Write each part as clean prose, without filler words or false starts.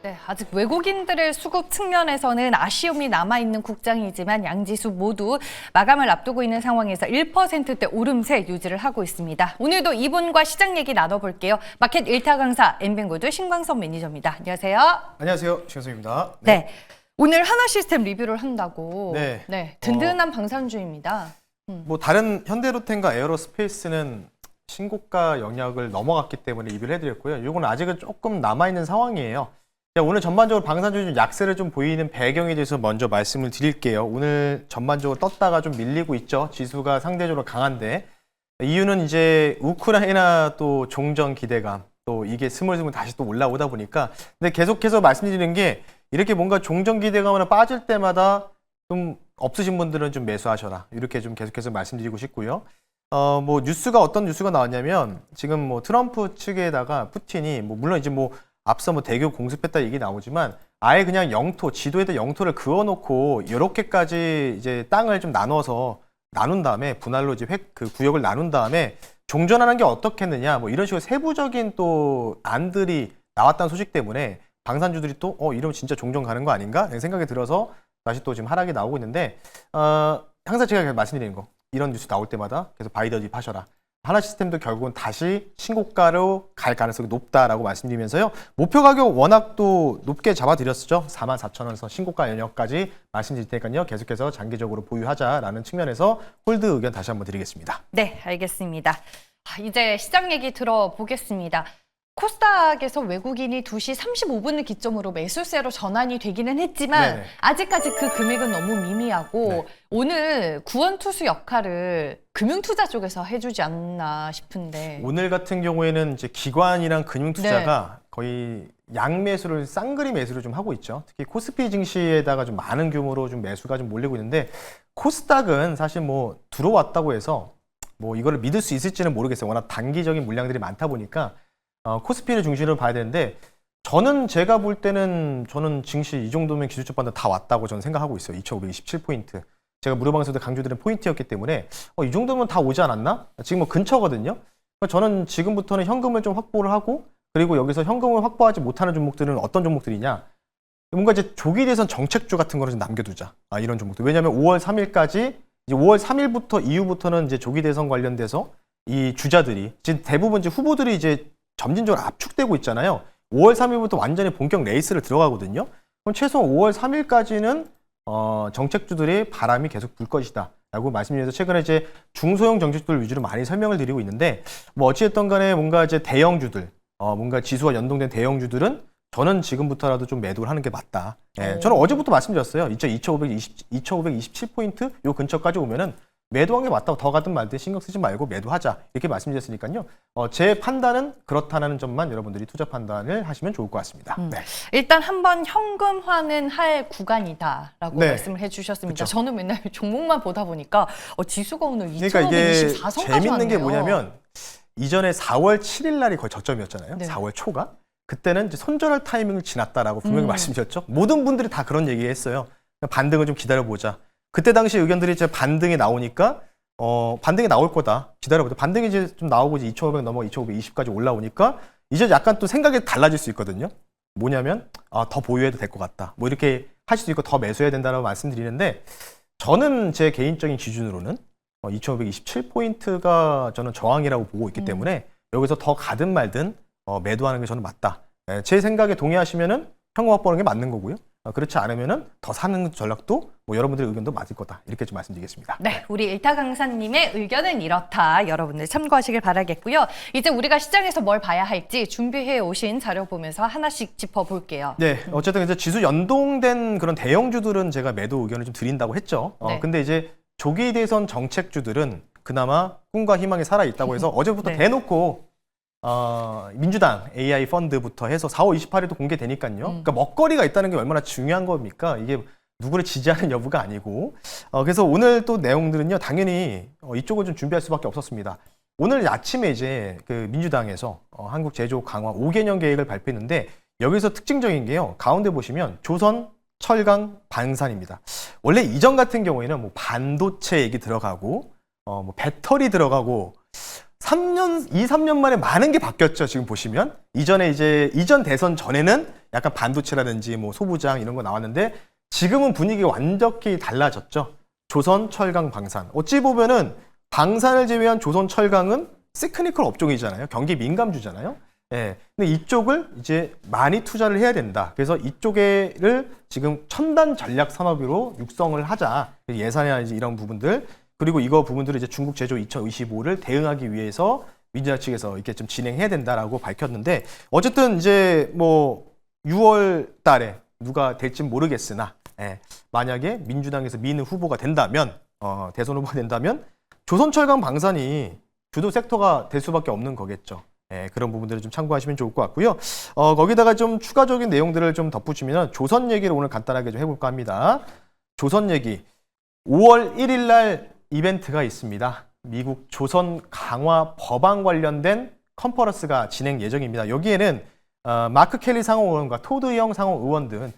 네, 아직 외국인들의 수급 측면에서는 아쉬움이 남아있는 국장이지만 양지수 모두 마감을 앞두고 있는 상황에서 1%대 오름세 유지를 하고 있습니다. 오늘도 이분과 시장 얘기 나눠볼게요. 마켓 1타 강사 엠뱅고드 신광석 매니저입니다. 안녕하세요. 안녕하세요. 신광석입니다. 네, 오늘 하나시스템 리뷰를 한다고. 네. 든든한 방산주입니다. 뭐 다른 현대로템과 에어로스페이스는 신고가 영역을 넘어갔기 때문에 리뷰를 해드렸고요. 이건 아직은 조금 남아있는 상황이에요. 자, 오늘 전반적으로 방산주의 좀 약세를 좀 보이는 배경에 대해서 먼저 말씀을 드릴게요. 오늘 전반적으로 떴다가 좀 밀리고 있죠. 지수가 상대적으로 강한데 이유는 이제 우크라이나 또 종전 기대감 또 이게 스물스물 다시 또 올라오다 보니까 근데 계속해서 말씀드리는 게 이렇게 뭔가 종전 기대감으로 빠질 때마다 좀 없으신 분들은 좀 매수하셔라 이렇게 좀 계속해서 말씀드리고 싶고요. 뭐 뉴스가 어떤 뉴스가 나왔냐면 지금 뭐 트럼프 측에다가 푸틴이 뭐 물론 이제 뭐 앞서 뭐 대교 공습했다 얘기 나오지만 아예 그냥 영토 지도에다 영토를 그어놓고 이렇게까지 이제 땅을 좀 나눠서 나눈 다음에 분할로 이제 그 구역을 나눈 다음에 종전하는 게 어떻겠느냐 뭐 이런 식으로 세부적인 또 안들이 나왔다는 소식 때문에 방산주들이 또 이러면 진짜 종전 가는 거 아닌가 생각이 들어서 다시 또 지금 하락이 나오고 있는데 항상 제가 말씀드리는 거 이런 뉴스 나올 때마다 계속 바이더딥 하셔라. 하나시스템도 결국은 다시 신고가로 갈 가능성이 높다라고 말씀드리면서요. 목표 가격 워낙 또 높게 잡아드렸었죠. 44,000원에서 신고가 영역까지 말씀드릴 테니까요. 계속해서 장기적으로 보유하자라는 측면에서 홀드 의견 다시 한번 드리겠습니다. 네, 알겠습니다. 이제 시장 얘기 들어보겠습니다. 코스닥에서 외국인이 2시 35분을 기점으로 매수세로 전환이 되기는 했지만 네네. 아직까지 그 금액은 너무 미미하고 네. 오늘 구원투수 역할을 금융투자 쪽에서 해주지 않나 싶은데 오늘 같은 경우에는 이제 기관이랑 금융투자가 거의 양매수를 쌍그리 매수를 좀 하고 있죠. 특히 코스피 증시에다가 좀 많은 규모로 좀 매수가 좀 몰리고 있는데 코스닥은 사실 뭐 들어왔다고 해서 뭐 이거를 믿을 수 있을지는 모르겠어요. 워낙 단기적인 물량들이 많다 보니까 코스피를 중심으로 봐야 되는데 제가 볼 때는 저는 증시 이 정도면 기술적 반등 다 왔다고 저는 생각하고 있어요. 2,527포인트. 제가 무료방송에서 강조드린 포인트였기 때문에 이 정도면 다 오지 않았나? 지금 뭐 근처거든요. 저는 지금부터는 현금을 좀 확보를 하고 그리고 여기서 현금을 확보하지 못하는 종목들은 어떤 종목들이냐? 뭔가 이제 조기 대선 정책주 같은 거를 좀 남겨두자. 이런 종목들. 왜냐하면 5월 3일까지 이제 5월 3일부터 이후부터는 이제 조기 대선 관련돼서 이 주자들이 지금 대부분 이제 후보들이 이제 점진적으로 압축되고 있잖아요. 5월 3일부터 완전히 본격 레이스를 들어가거든요. 그럼 최소한 5월 3일까지는 정책주들의 바람이 계속 불 것이다 라고 말씀드려서 최근에 이제 중소형 정책주들 위주로 많이 설명을 드리고 있는데 뭐 어찌됐든 간에 뭔가 이제 대형주들 뭔가 지수와 연동된 대형주들은 저는 지금부터라도 좀 매도를 하는 게 맞다. 저는 어제부터 말씀드렸어요. 2,527포인트 요 근처까지 오면은 매도한 게 맞다고 더 가든 말든 신경 쓰지 말고 매도하자 이렇게 말씀드렸으니까요. 제 판단은 그렇다는 점만 여러분들이 투자 판단을 하시면 좋을 것 같습니다. 네. 일단 한번 현금화는 할 구간이다라고 네. 말씀을 해주셨습니다. 그쵸. 저는 맨날 종목만 보다 보니까 지수가 오늘 그러니까 이게 2,524선까지 재밌는 왔네요. 게 뭐냐면 이전에 4월 7일 날이 거의 저점이었잖아요. 네. 4월 초가. 그때는 이제 손절할 타이밍을 지났다라고 분명히 말씀드렸죠. 모든 분들이 다 그런 얘기했어요. 반등을 좀 기다려보자. 그때 당시 의견들이 이제 반등이 나오니까 반등이 나올 거다. 기다려보자. 반등이 이제 좀 나오고 이제 2,500 넘어 2,520까지 올라오니까 이제 약간 또 생각이 달라질 수 있거든요. 뭐냐면 더 보유해도 될 것 같다. 뭐 이렇게 하실 수 있고 더 매수해야 된다고 말씀드리는데 저는 제 개인적인 기준으로는 2,527포인트가 저는 저항이라고 보고 있기 때문에 여기서 더 가든 말든 매도하는 게 저는 맞다. 제 생각에 동의하시면은 현금 확보하는 게 맞는 거고요. 그렇지 않으면은 더 사는 전략도 뭐 여러분들의 의견도 맞을 거다. 이렇게 좀 말씀드리겠습니다. 네, 우리 일타 강사님의 의견은 이렇다. 여러분들 참고하시길 바라겠고요. 이제 우리가 시장에서 뭘 봐야 할지 준비해 오신 자료 보면서 하나씩 짚어볼게요. 네, 어쨌든 이제 지수 연동된 그런 대형주들은 제가 매도 의견을 좀 드린다고 했죠. 네. 근데 이제 조기 대선 정책주들은 그나마 꿈과 희망이 살아 있다고 해서 어제부터 네. 대놓고 민주당 AI 펀드부터 해서 4월 28일도 공개되니까요. 그러니까 먹거리가 있다는 게 얼마나 중요한 겁니까? 이게 누구를 지지하는 여부가 아니고. 그래서 오늘 또 내용들은요, 당연히 이쪽을 좀 준비할 수밖에 없었습니다. 오늘 아침에 이제 그 민주당에서 한국 제조 강화 5개년 계획을 발표했는데 여기서 특징적인 게요. 가운데 보시면 조선, 철강, 방산입니다. 원래 이전 같은 경우에는 뭐 반도체 얘기 들어가고 뭐 배터리 들어가고 2, 3년 만에 많은 게 바뀌었죠. 지금 보시면. 이전 대선 전에는 약간 반도체라든지 뭐 소부장 이런 거 나왔는데 지금은 분위기가 완전히 달라졌죠. 조선, 철강, 방산. 어찌 보면은 방산을 제외한 조선, 철강은 시크니컬 업종이잖아요. 경기 민감주잖아요. 예. 근데 이쪽을 이제 많이 투자를 해야 된다. 그래서 이쪽에를 지금 첨단 전략 산업으로 육성을 하자. 예산이나 이제 이런 부분들. 그리고 이거 부분들을 이제 중국 제조 2025를 대응하기 위해서 민주당 측에서 이렇게 좀 진행해야 된다라고 밝혔는데 어쨌든 이제 뭐 6월 달에 누가 될지 모르겠으나 만약에 민주당에서 민 후보가 된다면 대선 후보가 된다면 조선철강 방산이 주도 섹터가 될 수밖에 없는 거겠죠. 그런 부분들을 좀 참고하시면 좋을 것 같고요. 거기다가 좀 추가적인 내용들을 좀 덧붙이면 조선 얘기를 오늘 간단하게 좀 해볼까 합니다. 조선 얘기 5월 1일 날 이벤트가 있습니다. 미국 조선 강화 법안 관련된 컨퍼런스가 진행 예정입니다. 여기에는 마크 켈리 상원의원과 토드 영 상원의원 등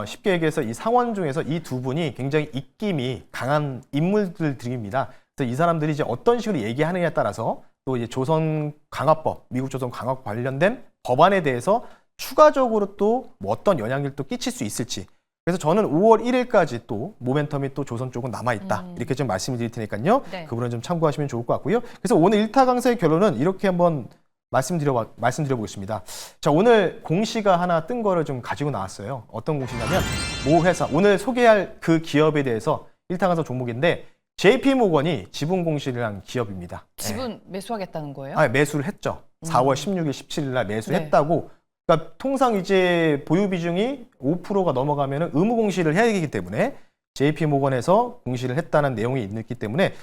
쉽게 얘기해서 이 상원 중에서 이 두 분이 굉장히 입김이 강한 인물들입니다. 그래서 이 사람들이 이제 어떤 식으로 얘기하느냐에 따라서 또 이제 조선 강화법, 미국 조선 강화법 관련된 법안에 대해서 추가적으로 또 뭐 어떤 영향을 또 끼칠 수 있을지. 그래서 저는 5월 1일까지 또 모멘텀이 또 조선 쪽은 남아있다. 이렇게 좀 말씀을 드릴 테니까요. 네. 그 부분은 좀 참고하시면 좋을 것 같고요. 그래서 오늘 1타 강사의 결론은 이렇게 한번 말씀드려보겠습니다. 자, 오늘 공시가 하나 뜬 거를 좀 가지고 나왔어요. 어떤 공시냐면 모 회사, 오늘 소개할 그 기업에 대해서 1타 강사 종목인데 JP 모건이 지분 공시를 한 기업입니다. 지분 매수하겠다는 거예요? 매수를 했죠. 4월 16일, 17일 날 매수했다고. 네. 그러니까 통상 이제 보유 비중이 5%가 넘어가면 의무 공시를 해야 되기 때문에 JP 모건에서 공시를 했다는 내용이 있기 때문에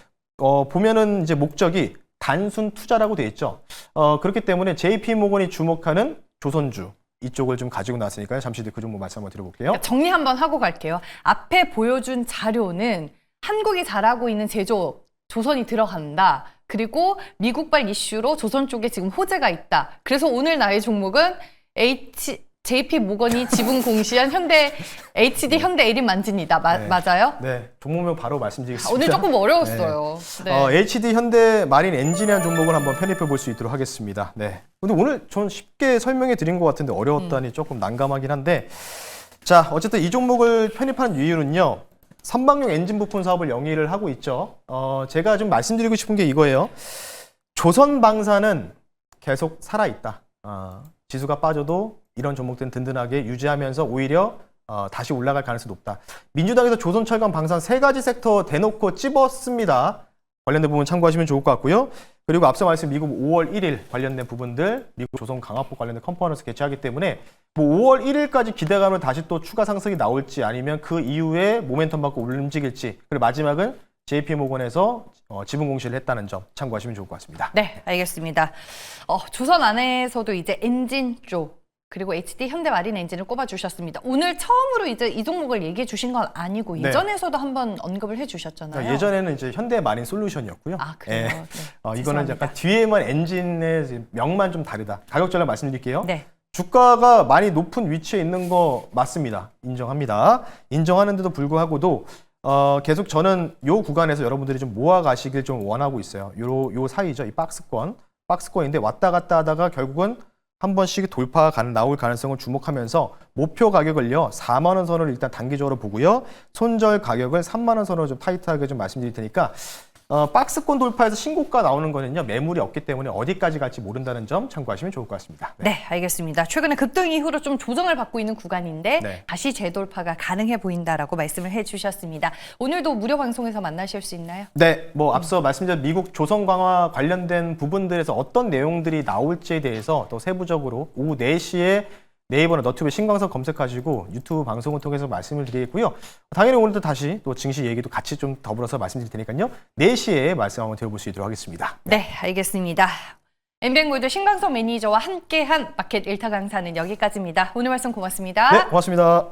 보면은 이제 목적이 단순 투자라고 돼 있죠. 그렇기 때문에 JP 모건이 주목하는 조선주 이쪽을 좀 가지고 나왔으니까요. 잠시 뒤에 그 종목 말씀 한번 드려볼게요. 그러니까 정리 한번 하고 갈게요. 앞에 보여준 자료는 한국이 잘하고 있는 제조 조선이 들어간다. 그리고 미국발 이슈로 조선 쪽에 지금 호재가 있다. 그래서 오늘 나의 종목은 JP 모건이 지분 공시한 HD 현대 에린 만진이다. 네. 맞아요? 네, 종목명 바로 말씀드리겠습니다. 오늘 조금 어려웠어요. 네. HD 현대 마린 엔지니어링 종목을 한번 편입해 볼 수 있도록 하겠습니다. 네. 근데 오늘 전 쉽게 설명해 드린 것 같은데 어려웠다니 조금 난감하긴 한데 자, 어쨌든 이 종목을 편입한 이유는요. 선박용 엔진 부품 사업을 영위를 하고 있죠. 제가 좀 말씀드리고 싶은 게 이거예요. 조선방산은 계속 살아있다. 지수가 빠져도 이런 종목들은 든든하게 유지하면서 오히려 다시 올라갈 가능성이 높다. 민주당에서 조선철강 방산 세 가지 섹터 대놓고 찝었습니다. 관련된 부분 참고하시면 좋을 것 같고요. 그리고 앞서 말씀 미국 5월 1일 관련된 부분들, 미국 조선 강화법 관련된 컨퍼런스 개최하기 때문에 뭐 5월 1일까지 기대감을 다시 또 추가 상승이 나올지 아니면 그 이후에 모멘텀 받고 움직일지. 그리고 마지막은 JP 모건에서 지분 공시를 했다는 점 참고하시면 좋을 것 같습니다. 네, 알겠습니다. 조선 안에서도 이제 엔진 쪽 그리고 HD 현대 마린 엔진을 꼽아주셨습니다. 오늘 처음으로 이제 이 종목을 얘기해 주신 건 아니고 네. 이전에서도 한번 언급을 해주셨잖아요. 예전에는 이제 현대 마린 솔루션이었고요. 아, 그래요? 네. 네. 이거는 죄송합니다. 약간 뒤에만 엔진의 명만 좀 다르다. 가격 전략 말씀드릴게요. 네. 주가가 많이 높은 위치에 있는 거 맞습니다. 인정합니다. 인정하는데도 불구하고도 계속 저는 요 구간에서 여러분들이 좀 모아 가시길 좀 원하고 있어요. 요 사이죠. 이 박스권인데 왔다 갔다 하다가 결국은 한 번씩 나올 가능성을 주목하면서 목표 가격을요 4만 원 선을 일단 단기적으로 보고요 손절 가격을 3만 원 선으로 좀 타이트하게 좀 말씀드릴 테니까 박스권 돌파해서 신고가 나오는 거는요 매물이 없기 때문에 어디까지 갈지 모른다는 점 참고하시면 좋을 것 같습니다. 네, 알겠습니다. 최근에 급등 이후로 좀 조정을 받고 있는 구간인데 네. 다시 재돌파가 가능해 보인다라고 말씀을 해주셨습니다. 오늘도 무료 방송에서 만나실 수 있나요? 네, 뭐 앞서 말씀드린 미국 조선 강화 관련된 부분들에서 어떤 내용들이 나올지에 대해서 또 세부적으로 오후 4시에 네이버나 너튜브 신광석 검색하시고 유튜브 방송을 통해서 말씀을 드리겠고요. 당연히 오늘도 다시 또 증시 얘기도 같이 좀 더불어서 말씀드릴 테니까요. 4시에 말씀 한번 드려볼 수 있도록 하겠습니다. 네, 알겠습니다. 엠뱅골드 신광석 매니저와 함께한 마켓 1타 강사는 여기까지입니다. 오늘 말씀 고맙습니다. 네, 고맙습니다.